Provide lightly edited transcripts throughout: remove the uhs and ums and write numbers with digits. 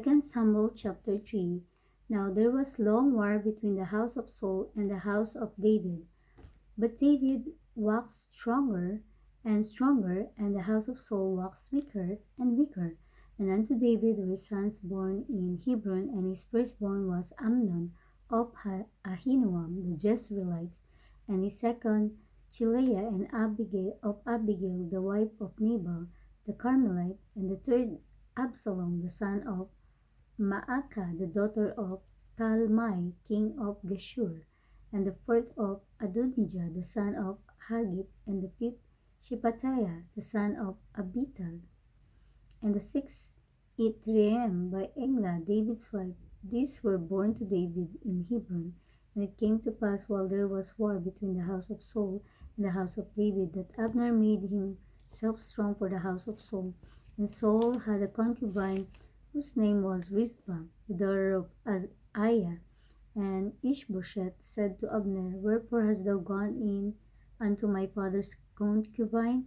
2 Samuel chapter 3. Now there was long war between the house of Saul and the house of David. But David waxed stronger and stronger, and the house of Saul waxed weaker and weaker. And unto David were sons born in Hebron, and his firstborn was Amnon of Ahinoam the Jezreelites, and his second Chileah and Abigail the wife of Nabal the Carmelite, and the third Absalom the son of Maacah the daughter of Talmai king of Geshur, and the fourth of Adonijah the son of Haggith, and the fifth Shephatiah the son of Abital, and the sixth Ithream by Eglah David's wife. These were born to David in Hebron. And it came to pass while there was war between the house of Saul and the house of David, that Abner made himself strong for the house of Saul. And Saul had a concubine whose name was Rizpah, the daughter of Aiah. And Ishbosheth said to Abner, Wherefore hast thou gone in unto my father's concubine?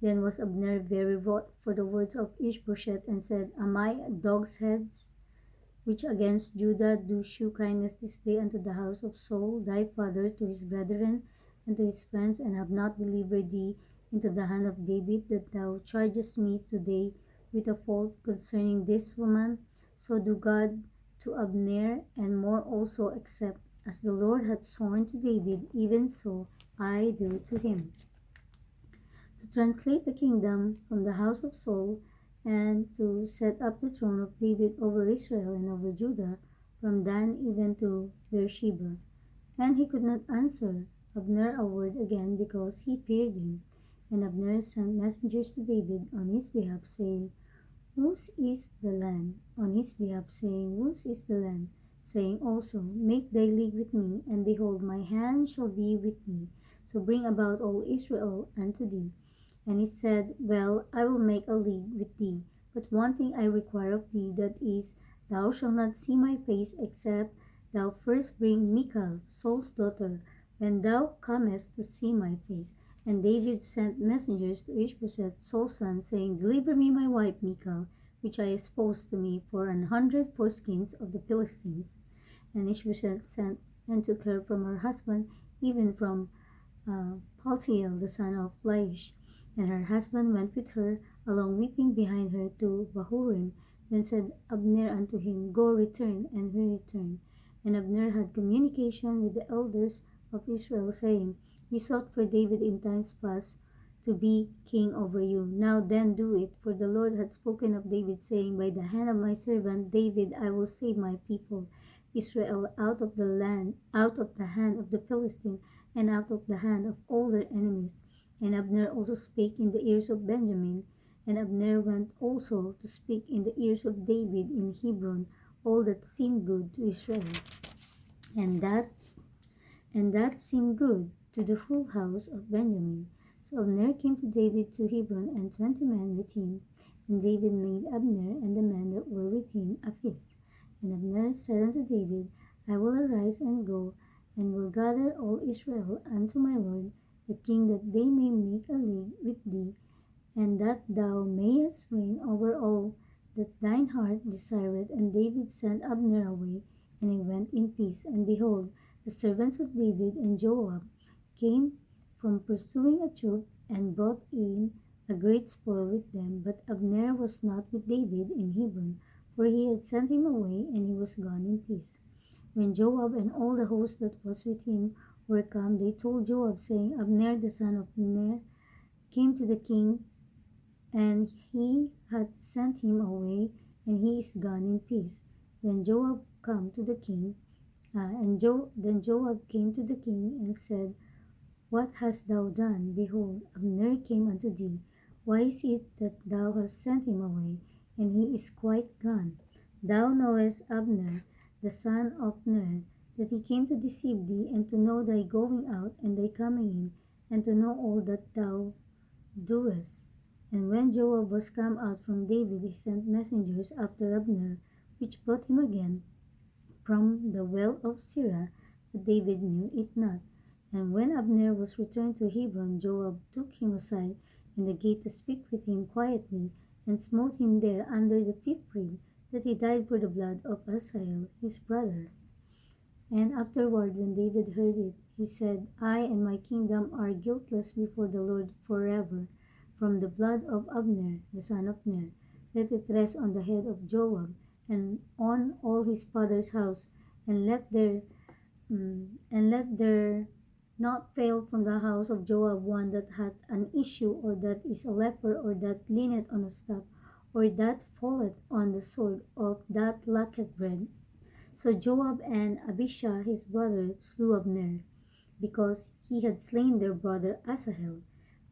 Then was Abner very wroth for the words of Ishbosheth, and said, Am I a dog's heads, which against Judah do shew kindness this day unto the house of Saul thy father, to his brethren and to his friends, and have not delivered thee into the hand of David, that thou chargest me today with a fault concerning this woman? So do God to Abner, and more also, except as the Lord hath sworn to David, even so I do to him. To translate the kingdom from the house of Saul, and to set up the throne of David over Israel and over Judah, from Dan even to Beersheba. And he could not answer Abner a word again, because he feared him. And Abner sent messengers to David on his behalf, saying, Whose is the land? On his behalf, saying, Whose is the land? Saying also, Make thy league with me, and behold, my hand shall be with thee. So bring about all Israel unto thee. And he said, Well, I will make a league with thee. But one thing I require of thee, that is, thou shalt not see my face, except thou first bring Michal, Saul's daughter, when thou comest to see my face. And David sent messengers to Ishbosheth, Saul's son, saying, Deliver me my wife Michal, which I espoused to me, for 100 foreskins of the Philistines. And Ishbosheth sent and took her from her husband, even from Paltiel the son of Laish. And her husband went with her, along weeping behind her, to Bahurim. Then said Abner unto him, Go, return. And he returned. And Abner had communication with the elders of Israel, saying, Ye sought for David in times past to be king over you. Now then do it, for the Lord hath spoken of David, saying, By the hand of my servant David I will save my people Israel out of the hand of the Philistine, and out of the hand of all their enemies. And Abner also spake in the ears of Benjamin. And Abner went also to speak in the ears of David in Hebron all that seemed good to Israel. And that seemed good to the whole house of Benjamin. So Abner came to David to Hebron, and 20 men with him. And David made Abner and the men that were with him a feast. And Abner said unto David, I will arise and go, and will gather all Israel unto my lord the king, that they may make a league with thee, and that thou mayest reign over all that thine heart desireth. And David sent Abner away, and he went in peace. And behold, the servants of David and Joab came from pursuing a troop, and brought in a great spoil with them. But Abner was not with David in Hebron, for he had sent him away, and he was gone in peace. When Joab and all the host that was with him were come, they told Joab, saying, Abner the son of Ner came to the king, and he had sent him away, and he is gone in peace. Then Joab came to the king, then Joab came to the king and said, What hast thou done? Behold, Abner came unto thee. Why is it that thou hast sent him away, and he is quite gone? Thou knowest Abner, the son of Ner, that he came to deceive thee, and to know thy going out and thy coming in, and to know all that thou doest. And when Joab was come out from David, he sent messengers after Abner, which brought him again from the well of Sirah, but David knew it not. And when Abner was returned to Hebron, Joab took him aside in the gate to speak with him quietly, and smote him there under the fifth rib, that he died for the blood of Asahel his brother. And afterward, when David heard it, he said, I and my kingdom are guiltless before the Lord forever. From the blood of Abner, the son of Ner, let it rest on the head of Joab and on all his father's house, and let there not fail from the house of Joab one that hath an issue, or that is a leper, or that leaneth on a staff, or that falleth on the sword, or that lacketh bread. So Joab and Abishai his brother slew Abner, because he had slain their brother Asahel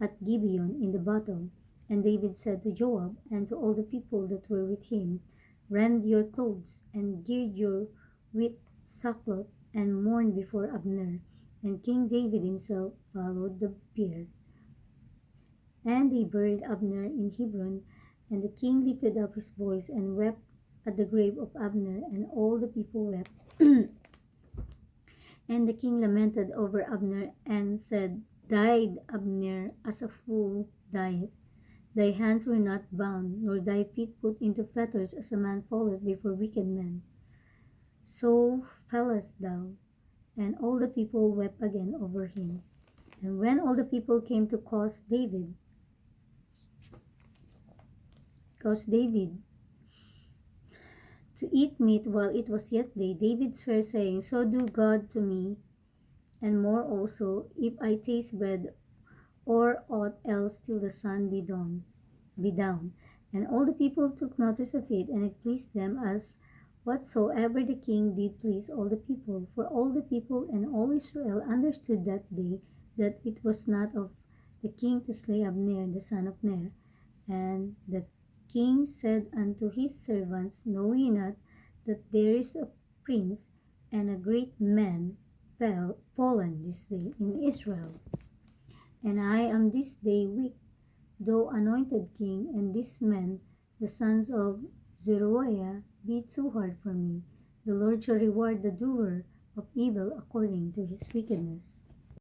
at Gibeon in the battle. And David said to Joab and to all the people that were with him, Rend your clothes, and gird your with sackcloth, and mourn before Abner. And King David himself followed the bier. And they buried Abner in Hebron, and the king lifted up his voice and wept at the grave of Abner, and all the people wept. And the king lamented over Abner, and said, Died Abner as a fool dieth. Thy hands were not bound, nor thy feet put into fetters, as a man falleth before wicked men. So fellest thou. And all the people wept again over him. And when all the people came to cause David to eat meat while it was yet day, David sware, saying, So do God to me, and more also, if I taste bread or aught else till the sun be down. And all the people took notice of it, and it pleased them, as whatsoever the king did please all the people. For all the people and all Israel understood that day that it was not of the king to slay Abner the son of Ner. And the king said unto his servants, Know ye not that there is a prince and a great man fallen this day in Israel? And I am this day weak, though anointed king, and these men, the sons of Zeruiah, be too hard for me. The Lord shall reward the doer of evil according to his wickedness.